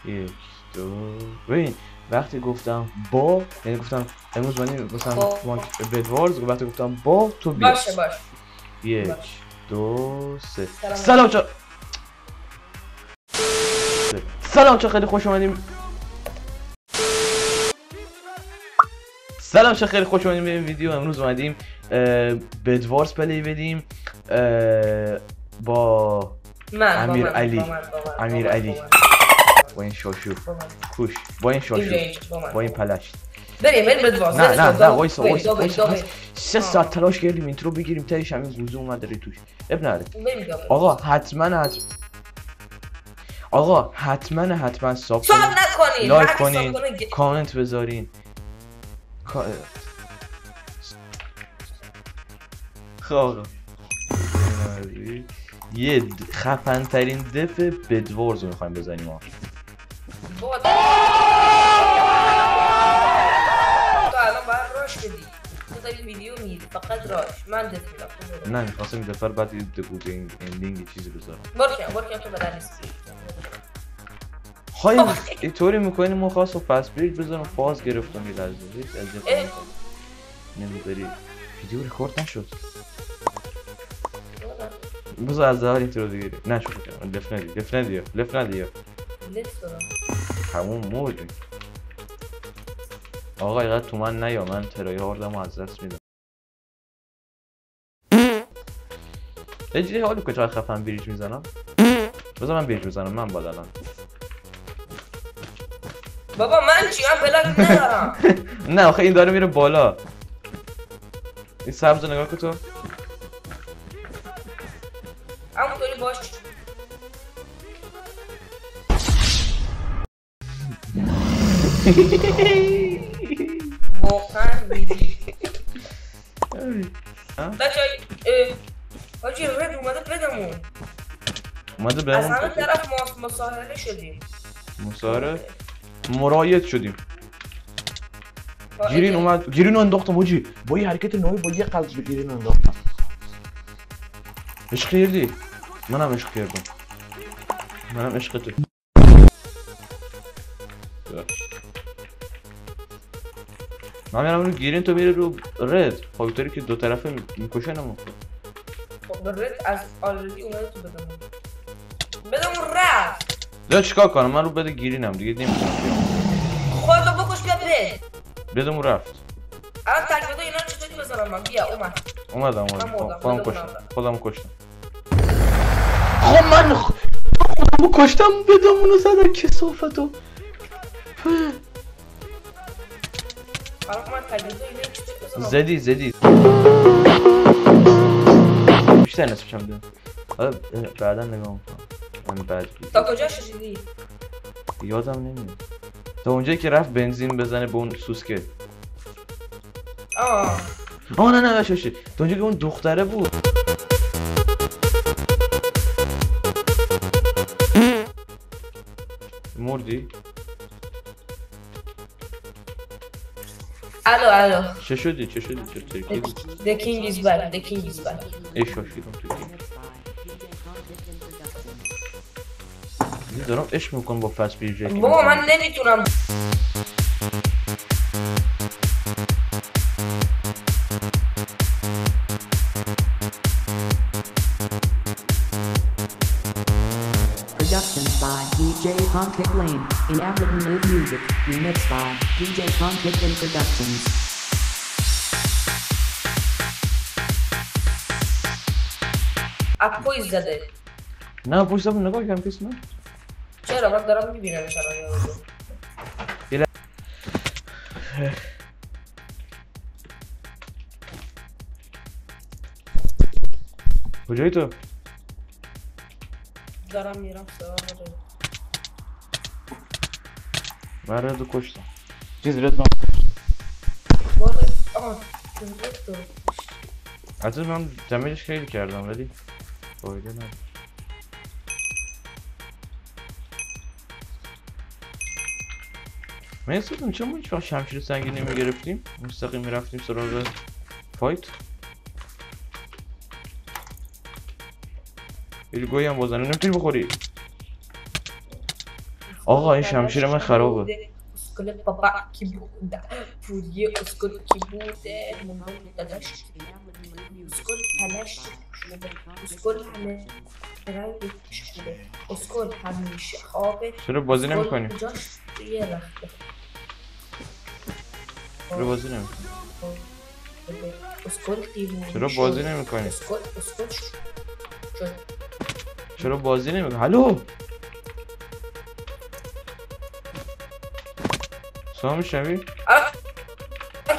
یک دو ببین وقتی گفتم با یعنی گفتم امروز من مثلا بدوارز وقتی گفتم با تو بیا باشه یک دو سه سلام چه خیلی خوش اومدیم به این ویدیو. امروز اومدیم بدوارز پلی بدیم با امیر علی با این شاشو کوش با این شاشو با این پلشت بریم بدوارز. نه وایسا 3 ساعت تلاش کردیم اینترو بگیریم تهش همین گوزه اومد ری توش. اب نره آقا حتما ساب نکنین، لایک کنین، کامنت بذارین. خب یه خفن ترین دف بدوارز رو میخوایم بزنیم ها. تو الان باید راش بدی، تو داری ویدیو میری فقط راش. من دف میدم. نه میخواستم این دفعه بعد یه دقوزه این اندینگ چیزی بذارم. برکن تو بدن نیستی. خواهی اینطوری میکنیم ما خواست و فست بریج بذارم فاز گرفتم یه لحظه نمیذاری ویدیو رکورد نشد. بذار از ظاهر اینطور دیگه نشد کنم. لف ندی همون مودی آقا اینقدر تو من نیا، من ترای هاردم از دست میدم. اجلی حالی که چقدر خفن بریج میزنم. بذار من بریج بزنم. من باید الان بابا من چی؟ من بلاک ندارم. نه آخه این داره میره بالا. این سبز نگاه کن تو. همونطوری باش. واقعا میدی بچه حاجی رد اومده بدمون. از همه طرف مساهره شدیم. مرایت شدیم. گیرین اومد. گیرین رو انداختم حاجی با یه حرکت نوعی با یه قلب به گیرین رو انداختم. عشق کردی؟ منم عشق کردم. منم عشق تو. من میرم رو گیرین تو میره رو رد. خب اینطوری که دو طرفه میکشنمون. خب رد از آلردی اومده تو بدمون رفت. یا چیکار کنم؟ من رو بده گیرینم دیگه نمیتونم بیام. خودتو بکش بیا بدمون رفت. الان تکمیده اینا چطوری بذارم من؟ بیا اومدم خودم کشتم. خب من خودمو کشتم بدمونو زدم کسافتو. الان من تکمیده اینا چطوری بذارم؟ زدی بیشتر نصفشم دیدم. حالا بعدا نگاه میکنم. تا کجا شدیدی؟ یادم نمیاد. تا اونجایی که رفت بنزین بزنه به اون سوسکه. نه شاشی. تا اونجایی که اون دختره بود. مردی؟ الو چه شدی؟ The king is back. ای شاشیدم تو دارم عشق میکنم با فست بریج. بابا من نمیتونم. Productions by DJ Conkick Lane in African Live Music, remixed by DJ Conkick in Productions. اپویز زده. نه پوش زبون نگاه کم کس نه. چرا من دارم میبینمش الان. کجایی تو؟ دارم میرم سراغ من ردو کشتم. چیز رد من حتی من دمیجش خیلی کردم ولی فایده نداره. من یه سوزم چرا ما هیچ وقت شمشیر سنگی نمیگرفتیم؟ مستقیم میرفتیم سراغ فایت. یه گویی هم بازنه نمیتونی بخوری. آقا این شمشیر من خرابه. اسکل بابا کی بوده پوریه اسکل کی بوده مونده داداش اسکل پلش شده اسکل همه رنگش بوده اسکل همیشه خوابه چرا بازی نمی‌کنی؟ جاش توی رخته چرا بازی نمی‌کنی؟ اسکل دیوونه چرا بازی نمی‌کنی؟ اسکل چرا بازی نمی‌کنی؟ هلو سلام میشنوی؟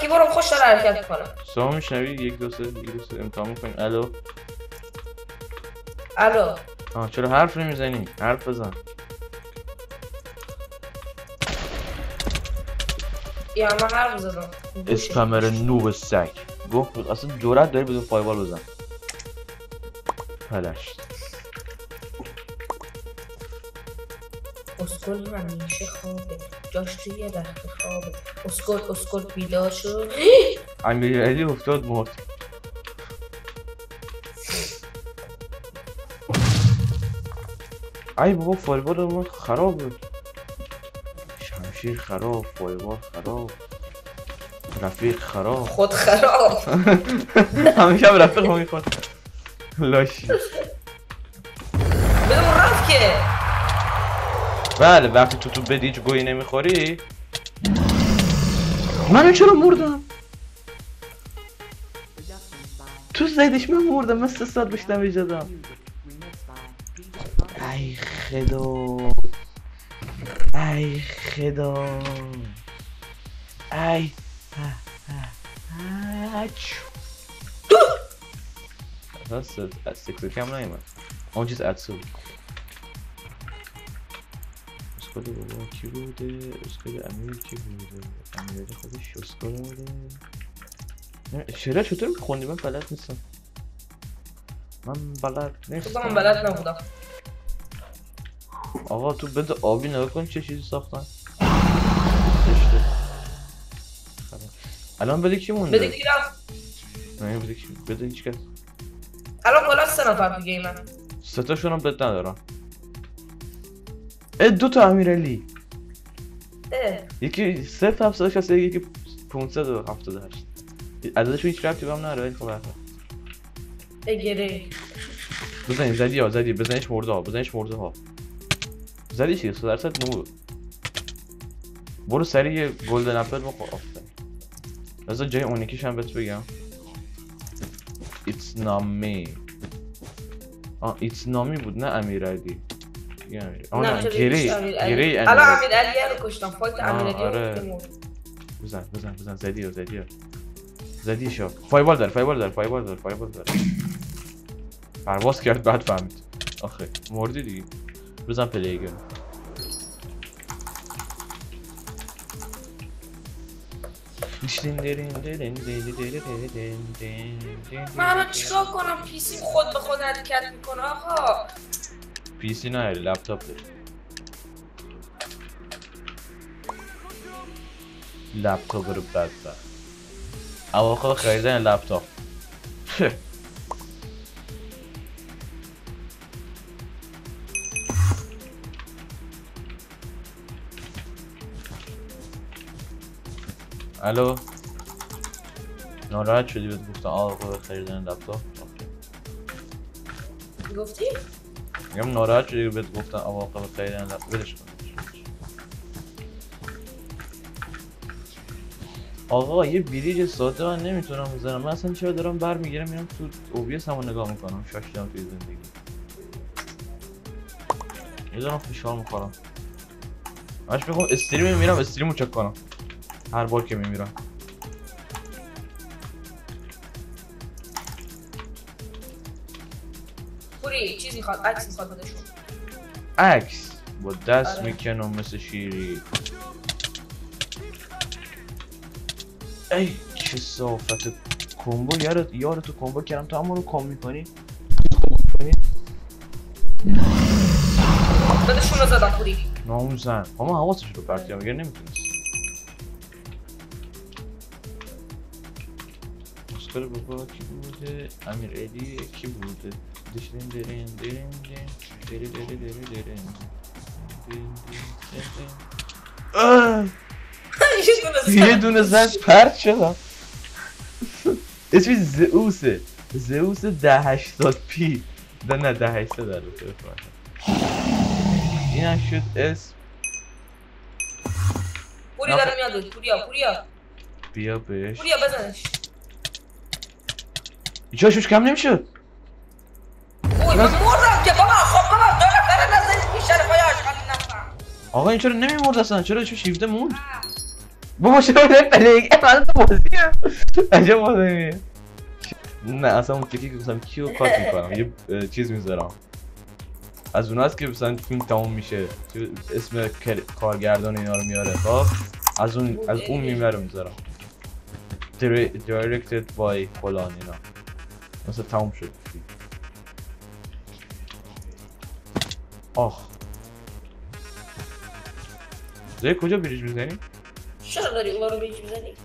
کی برو خوش داره حرکت کنه سلام میشنوی؟ یک دو سه امتحان می‌کنیم. الو الو چرا حرف نمیزنی؟ حرف بزن. یا من حرف زدم اسپمر نوب سگ گفت اصلا جرأت داری بدون فایبال بزن. پلشت اسکل همیشه خوابه جاش توی رخت خوابه اسکل بیدار شد امیرعلی افتاد مرد. ای بابا فایبال من خرابه. شمشیر خراب، فایبال خراب، رفیق خراب، خود خراب همیشه هم رفیق ما میخواد لاشی. بدون رفت که بله وقتی تو بدی هیچ گویی نمیخوری. من چرا مردم؟ تو زیدش من مردم. من 3 ساعت بیشتر میجدم. ای خدا ای خدا ای راست از سکس کم نیمد اون چیز ادسو اسکال بابا کی بوده؟ اسکال امیر کی بوده؟ امیرالی خودش اسکال بوده. شعره چطور میخوندی؟ من بلد نیستم. من بلد نبودم آقا تو بده آبی نگاه کن چه چیزی ساختن. الان بده کی مونده؟ بده کی رفت؟ نه بده کی؟ بده هیچ کس. الان بالا 3 نفر دیگه من 3 تاشون هم بد ندارم. 2 تا امیرعلی. یکی 0.7 یکی 578. عددشون هیچ ربطی به هم نداره. خب اگره بزنید زدی بزنیش مرده ها زدی چیه 100% نور. برو سریع یه گلدن اپل بخور. آفرین. بذار جای اونیکیش هم بهت بگم. It's not me. It's not me بود نه امیرعلی. نه گری امیرعلی الان امیرعلی رو کشتم. فایت امیرعلی آره. بزن زدی شو. فایبال داره پرواز کرد بعد فهمید. آخه مردی دیگه. بزن پلیگر. من چیکار کنم؟ پیسیم خود به خود حرکت میکنه آقا. پیسی نه لپتاپ داری. لپتاپ رو بدبخت. اواخر خریدن لپتاپ. الو ناراحت شدی بهت گفتم آقا خریدن لپتاپ. گفتی؟ میگم ناراحت شدی بهت گفتم آقا خریدن لپتاپ. ولش کن. آقا یه بریج ساده من نمیتونم بزنم. من اصلا چرا دارم برمیگردم میرم تو اوبیس همو نگاه میکنم. شاشیدم توی زندگی. یه دارم فشار میخورم. منش میخوام استریم میرم استریمو چک کنم هر بار که میمیرم. پوری چیز میخواد عکس میخواد بدشون. عکس با دست میکنم مثل شیری. ای چه صافت کمبو. یارتو کمبو کردم تو همون رو کام میکنی. بدشون رو زدم پوری. ناموزن اما حواسش رو پرت کردم اگر نمیتونست. اسکال بابا کی بوده؟ امیرعلی کی بوده؟ دشلین درین یه دونه زد پرت شدم. اسمش زئوسه. زئوس 1080p. نه 1080 در روزه بفرمایید. این هم شد اسم. پوری داره میاد. پوریا بیا بهش. پوریا بزنش. جاشوش کم نمیشد. اوه من مردم که بابا. خب بابا 2 نفر نزدید بیشتر پایاش خالی نفر. آقا این چرا نمیمرد اصلا؟ چرا چه شیفته موند؟ بابا چرا نه پلیگ من تو بازیه. عجب بازیه. نه اصلا اون تکی که مثلا کیو کات میکنم یه چیز میذارم. از اوناست که مثلا فیلم تموم میشه اسم کارگردان اینا رو میاره. خب از اون میمه رو میذارم. directed by فلان اینا. مثلا تموم شد. آخ زی کجا بریج میزنی؟ چرا داری اون رو بریج میزنی؟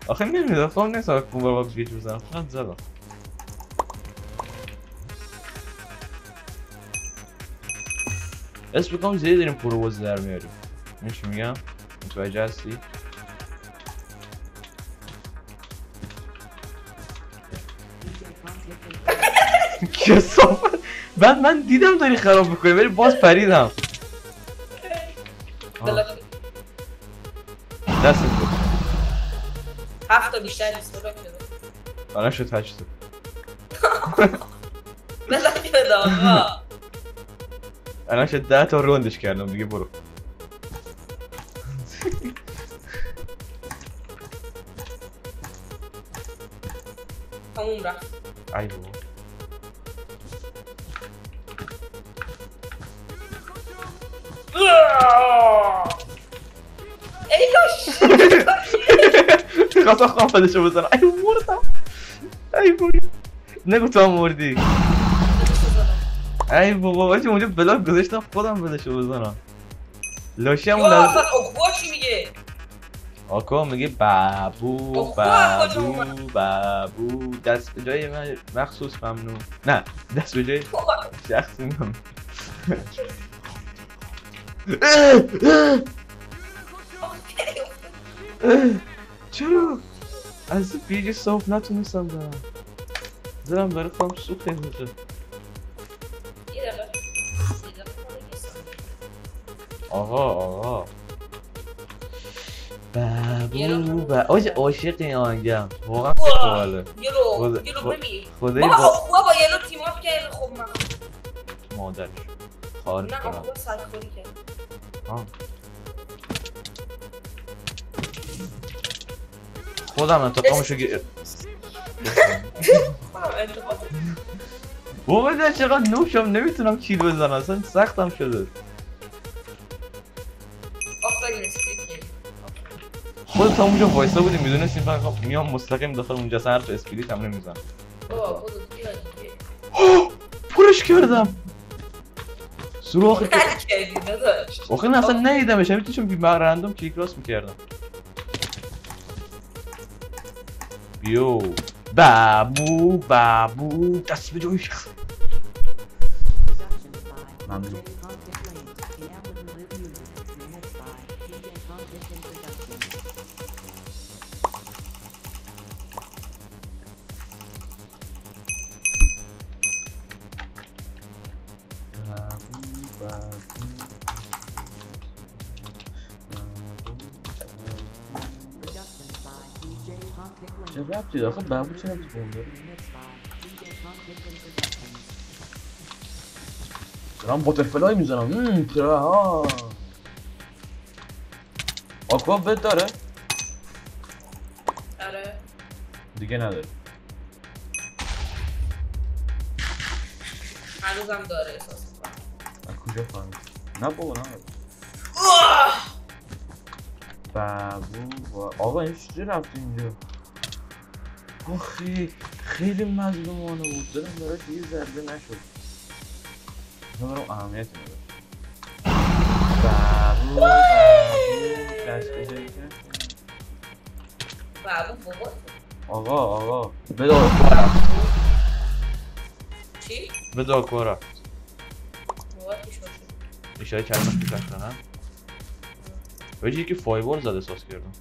آخه نمیدونم خب نیست اون رو بریج بزنم فقط زدم. اسم بکنم زیادی داریم پروبوز در میاریم. این چی میگم؟ متوجه هستی؟ کسافت. بعد من دیدم داری خراب میکنی ولی باز پریدم. دست بود 7 تا بیشتر نیست رو بده. الان شد 8 تا. بزن بده آقا. الان شد 10 تا روندش کردم دیگه برو. تموم رفت. ای بابا. ای لاش. خواستم خواهدشو بزنم. ای مردم. ای بابا. نگو تو هم مردی. ای بابا باشه اونجا بلاک گذاشتم خودم بدشو بزنم. لاشی همون اصلا اقوا چی میگه؟ آکا میگه بابو دست به جای من مخصوص ممنون. نه دست به جای شخصی ممنون. چرا؟ از بیجی صاف نتونستم برم. دارم برای خواهم سوخت میشه. آقا بابو آجه عاشق این آهنگم واقعا خواله. یلو ببین خدایی بابا یلو تیم اپ کرد. خب من مادرش خارج نه کنم. آقا سرخوری کرد. خودم انتقامشو بابا من چقدر نوشم نمیتونم کیل بزنم اصلا سختم شده. خودت همونجا وایسا بودی میدونستی فقط میام مستقیم داخل اونجا حرف اسپریت هم نمیزنم. پرش کردم سوراخ آخه نه اصلا ندیدمش همین چون رندوم کلیک راست میکردم. بیو بابو دست به جای شخص. ممنون. چه ربطی داره؟ آخه بابو چه ربطی بهم داره؟ دارم باترفلای میزنم. چرا؟ آکوا بد داره؟ آره دیگه نداره. هنوزم داره احساس میکنم. از کجا فهمید؟ نه بابا نه بابو آقا این چجوری رفت اینجا؟ خیلی مظلومانه بود. دارم براش یه ضربه نشد. برام اهمیتی نداره. بابو دست بجایی کرد. بابو بابا آقا بده چی؟ بده آکوا رفت موقع پیش باشه اشاره کلمش پیشش کنم وجه که فایبال زده احساس کردم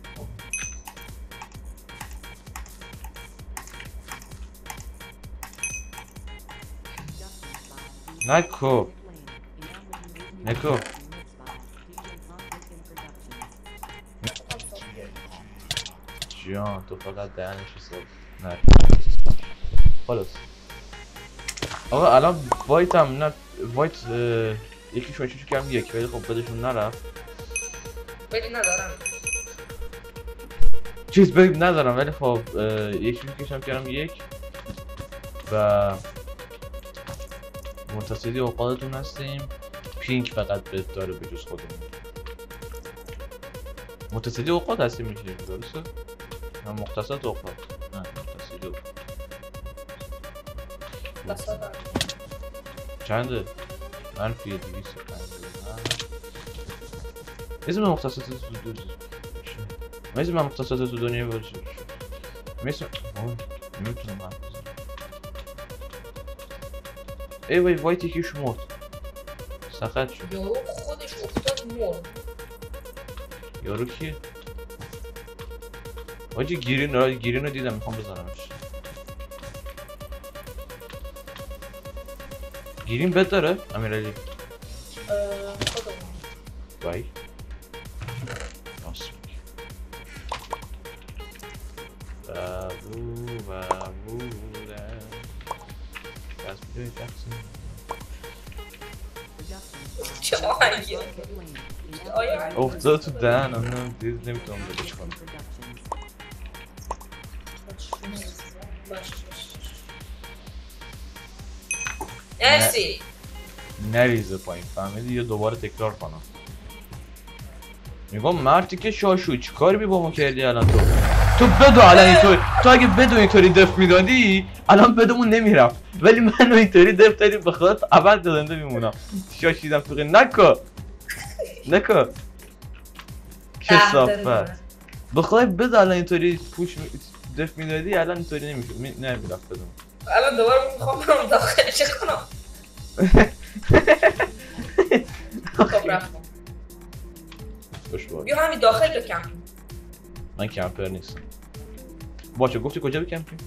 نکو نکو جان تو فقط دهنش سر نه خلاص آقا الان وایت هم نه وایت یکی شما چیزی کردم یک ولی خب بدشون نرفت بدی ندارم چیز بدید ندارم ولی خب یکی کشم کردم یک و متصدی اوقاتتون هستیم پینک فقط بهت داره به جز خودمون متصدی اوقات هستیم میشه درسته؟ نه مختصات اوقات نه متصدی اوقات بسا چنده؟ منفی 250 اسم مختصات مثل من مختصات تو دنیا باشه مثل نمیتونم حرف بزنم ای وای وای تیکی شمرد سخت شد یارو خودش افتاد مرد یارو کیه؟ واجی گیرین رو دیدم میخوام بزنمش گیرین بد داره امیرعلی خودم وای راست میگی بابو دست بیده جکسون چه آهنگی آیا افتاد تو دهنم نه دید نمیتونم بدش کنم مرسی نریزه پایین فهمیدی یا دوباره تکرار کنم میگم مردی که شاشو چی کاری بی با ما کردی الان تو بدو الان اینطور تو اگه بدو اینطوری دف میدادی الان بدمون نمیرفت ولی منو اینطوری دف دادی بخاطر اول زنده میمونم شاشیدم تو نکو کثافت بخوای بدو الان اینطوری پوش دف میدادی الان اینطوری نمیرفت بدمون الان دوباره میخوام برم داخل چه کنم خب رفتم بیا همین داخل دو کمپ من کمپر نیستم باشه گفتی کجا بکمپیم؟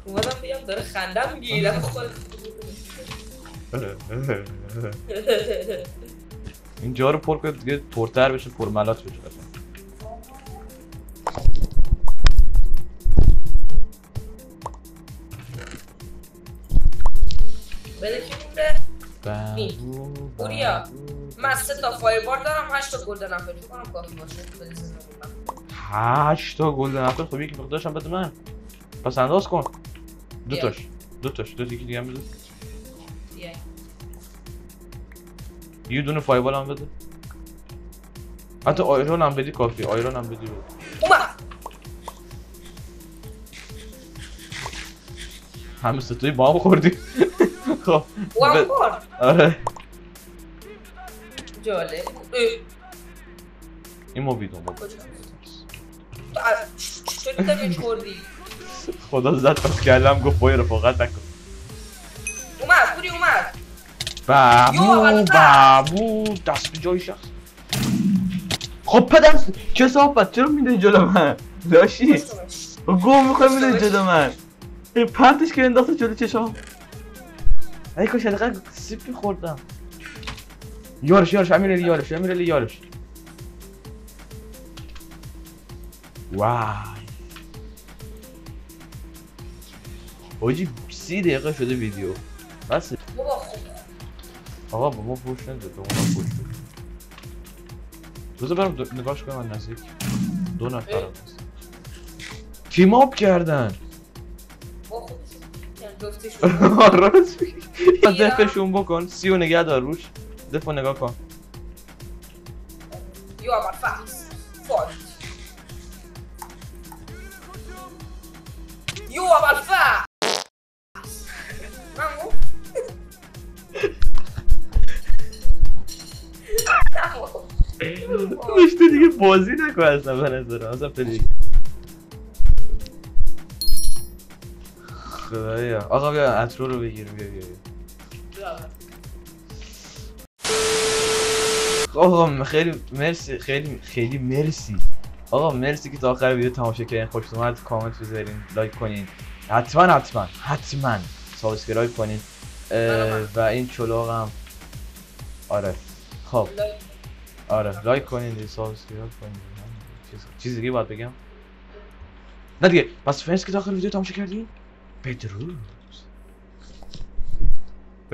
اومدم بیام داره خندم میگیرم خود اینجا رو پر کنید دیگه پرتر بشه پرملات بشه بده کی مونده؟ بابو پوریا من 3 تا فایربار دارم 8 تا گلدن اپل فکر کنم کافی باشه بده زنده 8 تا گلدن اپل خب یکی مقدارش هم بده من پس انداز کن دو تاش دو تیکی دیگه هم بده یه دونه فایبال هم بده حتی آیرون هم بدی کافی آیرون هم بدی بده اومد همه ستایی با هم خوردی خب وام خورد آره جالب این موبیدون چطوری دمیج خوردی؟ خدا زد پس کردم گفت بای رفاقت نکن اومد پوری اومد بابو دست به جای شخص خب پدر چه صحبت چرا میده جلو من لاشی گم میخوای میده جلو من پرتش که انداخته جلو چشام ای کاش حداقل سیب میخوردم یارش امیرعلی یارش وای حاجی 30 دقیقه شده ویدیو بس بابا خوب آقا با ما فوش نده به اونا فوش بده بذار برم نگاش کنم من نزدیک 2 نفر هست تیم آپ کردن با خودشون راست میگی دفشون بکن 30 و نگه دار روش دفع نگاه کن You are my fast. Fight. You are my fast. Mango. نشته دیگه بازی نکن اصلا به نظرم اصلا پلیگ خدایا آقا بیا عطرو رو بگیر بیا آقا خیلی مرسی خیلی مرسی آقا مرسی که تا آخر ویدیو تماشا کردین خوش اومد کامنت بذارین لایک کنین حتما سابسکرایب کنین و این چلاق هم آره خب آره لایک کنین دیگه سابسکرایب کنین چیز دیگه باید بگم نه دیگه پس مرسی که تا آخر ویدیو تماشا کردین بدروز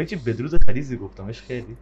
چه بدروز خلیزی گفتمش خیلی